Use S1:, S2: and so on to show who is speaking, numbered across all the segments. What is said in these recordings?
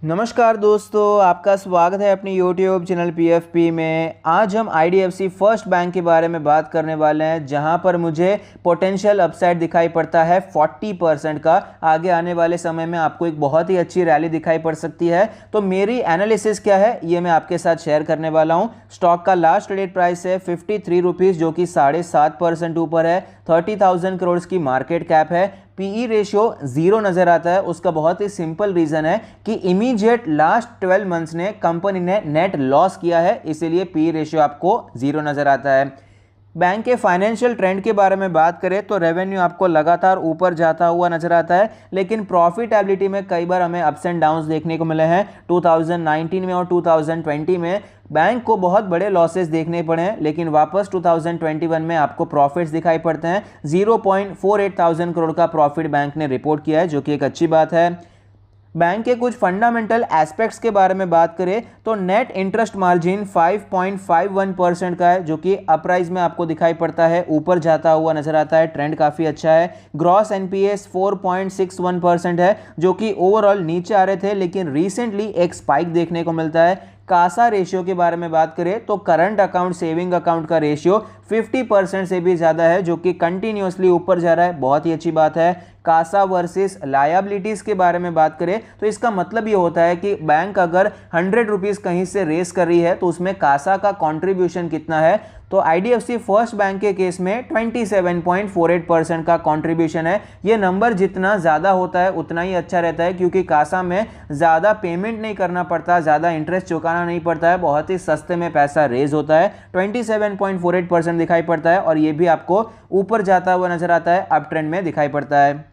S1: नमस्कार दोस्तों, आपका स्वागत है अपनी YouTube चैनल PFP में। आज हम IDFC फर्स्ट बैंक के बारे में बात करने वाले हैं, जहां पर मुझे पोटेंशियल अपसाइड दिखाई पड़ता है 40% का। आगे आने वाले समय में आपको एक बहुत ही अच्छी रैली दिखाई पड़ सकती है। तो मेरी एनालिसिस क्या है ये मैं आपके साथ शेयर करने वाला हूं। स्टॉक का लास्ट ट्रेडेड प्राइस है 53 रुपीज़, जो कि 7.5% ऊपर है। 30,000 करोड़ की मार्केट कैप है। पीई रेशियो 0 नजर आता है। उसका बहुत ही सिंपल रीजन है कि इमीडिएट लास्ट 12 मंथ्स ने कंपनी ने नेट लॉस किया है, इसीलिए पीई रेशियो आपको 0 नजर आता है। बैंक के फाइनेंशियल ट्रेंड के बारे में बात करें तो रेवेन्यू आपको लगातार ऊपर जाता हुआ नजर आता है, लेकिन प्रॉफिटेबिलिटी में कई बार हमें अप्स एंड डाउन्स देखने को मिले हैं। 2019 में और 2020 में बैंक को बहुत बड़े लॉसेस देखने पड़े हैं, लेकिन वापस 2021 में आपको प्रॉफिट्स दिखाई पड़ते हैं। 0.48 करोड़ का प्रॉफिट बैंक ने रिपोर्ट किया है, जो कि एक अच्छी बात है। बैंक के कुछ फंडामेंटल एस्पेक्ट्स के बारे में बात करें तो नेट इंटरेस्ट मार्जिन 5.51% का है, जो कि अपराइज में आपको दिखाई पड़ता है, ऊपर जाता हुआ नजर आता है। ट्रेंड काफ़ी अच्छा है। ग्रॉस एनपीएस 4.61% है, जो कि ओवरऑल नीचे आ रहे थे, लेकिन रिसेंटली एक स्पाइक देखने को मिलता है। कासा रेशियो के बारे में बात करें तो करंट अकाउंट सेविंग अकाउंट का रेशियो 50% से भी ज़्यादा है, जो कि कंटिन्यूसली ऊपर जा रहा है। बहुत ही अच्छी बात है। कासा वर्सेस लायबिलिटीज़ के बारे में बात करें तो इसका मतलब ये होता है कि बैंक अगर 100 रुपीज़ कहीं से रेस कर रही है तो उसमें कासा का कॉन्ट्रीब्यूशन कितना है। तो IDFC फर्स्ट बैंक के केस में 27.48% का कंट्रीब्यूशन है। ये नंबर जितना ज़्यादा होता है उतना ही अच्छा रहता है, क्योंकि कासा में ज़्यादा पेमेंट नहीं करना पड़ता, ज़्यादा इंटरेस्ट चुकाना नहीं पड़ता है, बहुत ही सस्ते में पैसा रेज होता है। 27.48% दिखाई पड़ता है, और ये भी आपको ऊपर जाता हुआ नजर आता है, अप ट्रेंड में दिखाई पड़ता है।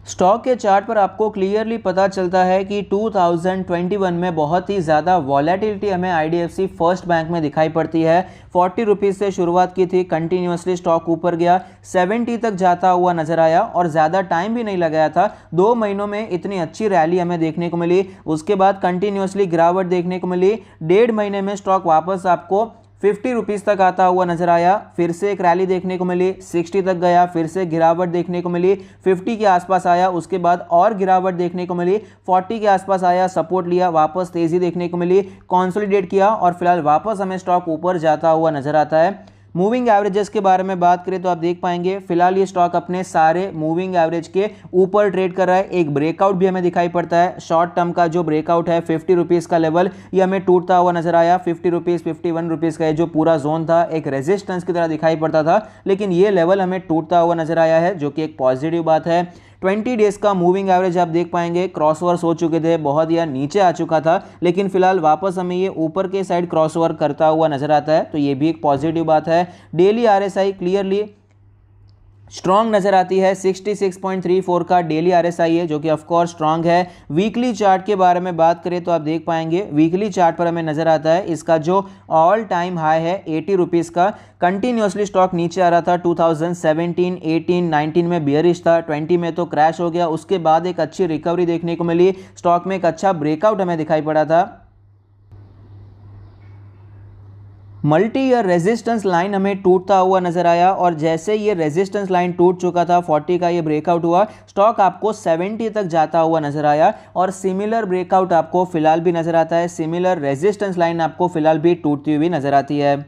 S1: स्टॉक के चार्ट पर आपको क्लियरली पता चलता है कि 2021 में बहुत ही ज़्यादा वॉलेटिलिटी हमें IDFC फर्स्ट बैंक में दिखाई पड़ती है। 40 रुपीज़ से शुरुआत की थी, कंटिन्यूसली स्टॉक ऊपर गया, 70 तक जाता हुआ नजर आया, और ज़्यादा टाइम भी नहीं लगाया था। 2 महीनों में इतनी अच्छी रैली हमें देखने को मिली। उसके बाद कंटिन्यूसली गिरावट देखने को मिली। 1.5 महीने में स्टॉक वापस आपको 50 रुपीज़ तक आता हुआ नजर आया। फिर से एक रैली देखने को मिली, 60 तक गया, फिर से गिरावट देखने को मिली, 50 के आसपास आया। उसके बाद और गिरावट देखने को मिली, 40 के आसपास आया, सपोर्ट लिया, वापस तेजी देखने को मिली, कंसोलिडेट किया, और फिलहाल वापस हमें स्टॉक ऊपर जाता हुआ नजर आता है। मूविंग एवरेजेस के बारे में बात करें तो आप देख पाएंगे फिलहाल ये स्टॉक अपने सारे मूविंग एवरेज के ऊपर ट्रेड कर रहा है। एक ब्रेकआउट भी हमें दिखाई पड़ता है। शॉर्ट टर्म का जो ब्रेकआउट है 50 रुपीज़ का लेवल, ये हमें टूटता हुआ नजर आया। 50 रुपीज़ 51 रुपीज़ का ये जो पूरा जोन था एक रेजिस्टेंस की तरह दिखाई पड़ता था, लेकिन ये लेवल हमें टूटता हुआ नजर आया है, जो कि एक पॉजिटिव बात है। 20 डेज का मूविंग एवरेज आप देख पाएंगे क्रॉसओवर्स हो चुके थे, बहुत या नीचे आ चुका था, लेकिन फिलहाल वापस हमें ये ऊपर के साइड क्रॉसओवर करता हुआ नजर आता है, तो ये भी एक पॉजिटिव बात है। डेली RSI क्लियरली स्ट्रॉन्ग नजर आती है। 66.34 का डेली RSI है, जो कि ऑफकोर्स स्ट्रॉन्ग है। वीकली चार्ट के बारे में बात करें तो आप देख पाएंगे वीकली चार्ट पर हमें नजर आता है इसका जो ऑल टाइम हाई है 80 रुपीज़ का। कंटिन्यूसली स्टॉक नीचे आ रहा था। 2017, 18, 19 में बियरिश था, 20 में तो क्रैश हो गया। उसके बाद एक अच्छी रिकवरी देखने को मिली, स्टॉक में एक अच्छा ब्रेकआउट हमें दिखाई पड़ा था। मल्टी ईयर रेजिस्टेंस लाइन हमें टूटता हुआ नजर आया, और जैसे ये रेजिस्टेंस लाइन टूट चुका था, 40 का ये ब्रेकआउट हुआ, स्टॉक आपको 70 तक जाता हुआ नजर आया, और सिमिलर ब्रेकआउट आपको फिलहाल भी नजर आता है। सिमिलर रेजिस्टेंस लाइन आपको फिलहाल भी टूटती हुई नजर आती है।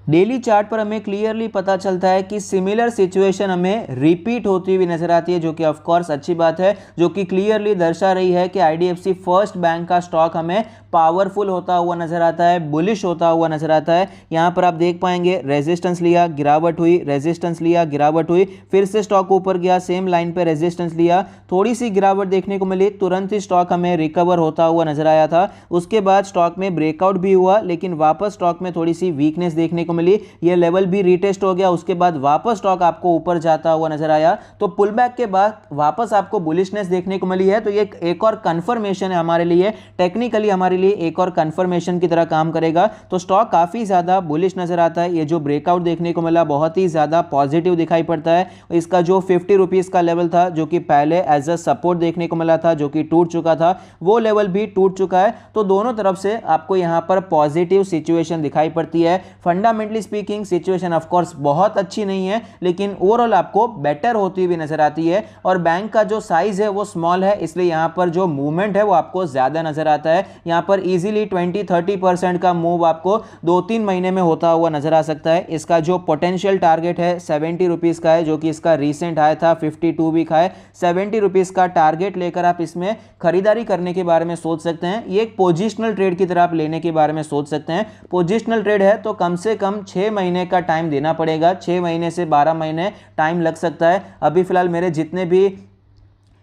S1: डेली चार्ट पर हमें क्लियरली पता चलता है कि सिमिलर सिचुएशन हमें रिपीट होती हुई नजर आती है, जो कि ऑफ कोर्स अच्छी बात है, जो कि क्लियरली दर्शा रही है कि IDFC फर्स्ट बैंक का स्टॉक हमें पावरफुल होता हुआ नजर आता है, बुलिश होता हुआ नजर आता है। यहाँ पर आप देख पाएंगे रेजिस्टेंस लिया, गिरावट हुई, रेजिस्टेंस लिया, गिरावट हुई, फिर से स्टॉक ऊपर गया, सेम लाइन पे रेजिस्टेंस लिया, थोड़ी सी गिरावट देखने को मिली, तुरंत ही स्टॉक हमें रिकवर होता हुआ नजर आया था। उसके बाद स्टॉक में ब्रेकआउट भी हुआ, लेकिन वापस स्टॉक में थोड़ी सी वीकनेस देखने को मिली, ये लेवल भी रीटेस्ट हो गया। उसके बाद वापस स्टॉक आपको ऊपर जाता हुआ नजर आया, तो पुल बैक के बाद वापस आपको बुलिशनेस देखने को मिली है। तो ये एक और कंफर्मेशन है हमारे लिए, टेक्निकली हमारे लिए एक और कंफर्मेशन की तरह काम करेगा। तो स्टॉक काफी ज्यादा बुलिश नजर आता है। ये जो ब्रेकआउट देखने को मिला बहुत ही ज्यादा पॉजिटिव दिखाई पड़ता है। इसका जो 50 रुपीज का लेवल था, जो कि पहले एज अ सपोर्ट देखने को मिला था, जो कि टूट चुका था, वो लेवल भी टूट चुका है। तो दोनों तरफ से आपको यहां पर पॉजिटिव सिचुएशन दिखाई पड़ती है। Fundamental fundamentally speaking situation of course बहुत अच्छी नहीं है, लेकिन ओवरऑल आपको बेटर होती हुई नजर आती है। और बैंक का जो साइज है वो स्मॉल है, इसलिए यहां पर जो मूवमेंट है वो आपको ज्यादा नजर आता है। यहां पर इजीली 20-30% का मूव आपको 2-3 महीने में होता हुआ नजर आ सकता है। इसका जो पोटेंशियल टारगेट है 70 रुपीज का है, जो कि इसका रीसेंट हाई था, 52 वीक हाई। 70 रुपीज का टारगेट लेकर आप इसमें खरीदारी करने के बारे में सोच सकते हैं। ये एक पोजिशनल ट्रेड की तरह आप लेने के बारे में सोच सकते हैं। पोजिशनल ट्रेड है तो कम से कम 6 महीने का टाइम देना पड़ेगा, 6 महीने से 12 महीने टाइम लग सकता है। अभी फिलहाल मेरे जितने भी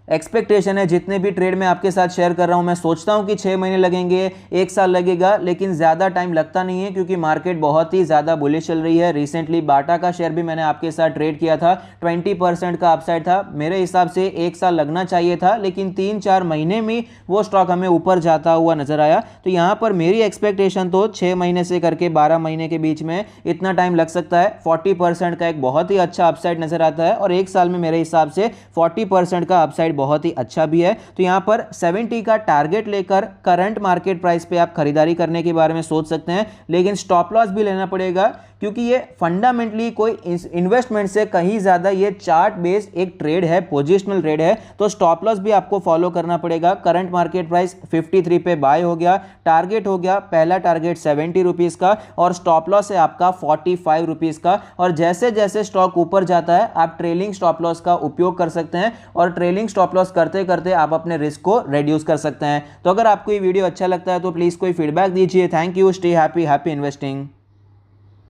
S1: एक्सपेक्टेशन है, जितने भी ट्रेड में आपके साथ शेयर कर रहा हूं, मैं सोचता हूं कि 6 महीने लगेंगे, 1 साल लगेगा, लेकिन ज़्यादा टाइम लगता नहीं है क्योंकि मार्केट बहुत ही ज़्यादा बुलिश चल रही है। रिसेंटली बाटा का शेयर भी मैंने आपके साथ ट्रेड किया था, 20% का अपसाइड था। मेरे हिसाब से 1 साल लगना चाहिए था, लेकिन 3-4 महीने में वो स्टॉक हमें ऊपर जाता हुआ नजर आया। तो यहाँ पर मेरी एक्सपेक्टेशन तो 6 महीने से करके 12 महीने के बीच में इतना टाइम लग सकता है। 40% का एक बहुत ही अच्छा अपसाइड नजर आता है और 1 साल में मेरे हिसाब से 40% का अपसाइड बहुत ही अच्छा भी है। तो यहां पर 70 का टारगेट लेकर करंट मार्केट प्राइस पे आप खरीदारी करने के बारे में सोच सकते हैं, लेकिन स्टॉप लॉस भी लेना पड़ेगा क्योंकि ये फंडामेंटली कोई इन्वेस्टमेंट से कहीं ज्यादा ये चार्ट बेस्ड एक ट्रेड है, पोजिशनल ट्रेड है। तो स्टॉप लॉस भी आपको फॉलो करना पड़ेगा। करंट मार्केट प्राइस 53 पे बाय हो गया, टारगेट हो गया, पहला टारगेट 70 रुपीज का और स्टॉप लॉस है आपका 45 रुपीज का। और जैसे जैसे स्टॉक ऊपर जाता है आप ट्रेलिंग स्टॉप लॉस का उपयोग कर सकते हैं और ट्रेलिंग स्टॉप लॉस करते करते आप अपने रिस्क को रिड्यूस कर सकते हैं। तो अगर आपको ये वीडियो अच्छा लगता है तो प्लीज कोई फीडबैक दीजिए। Thank you, stay happy, happy investing.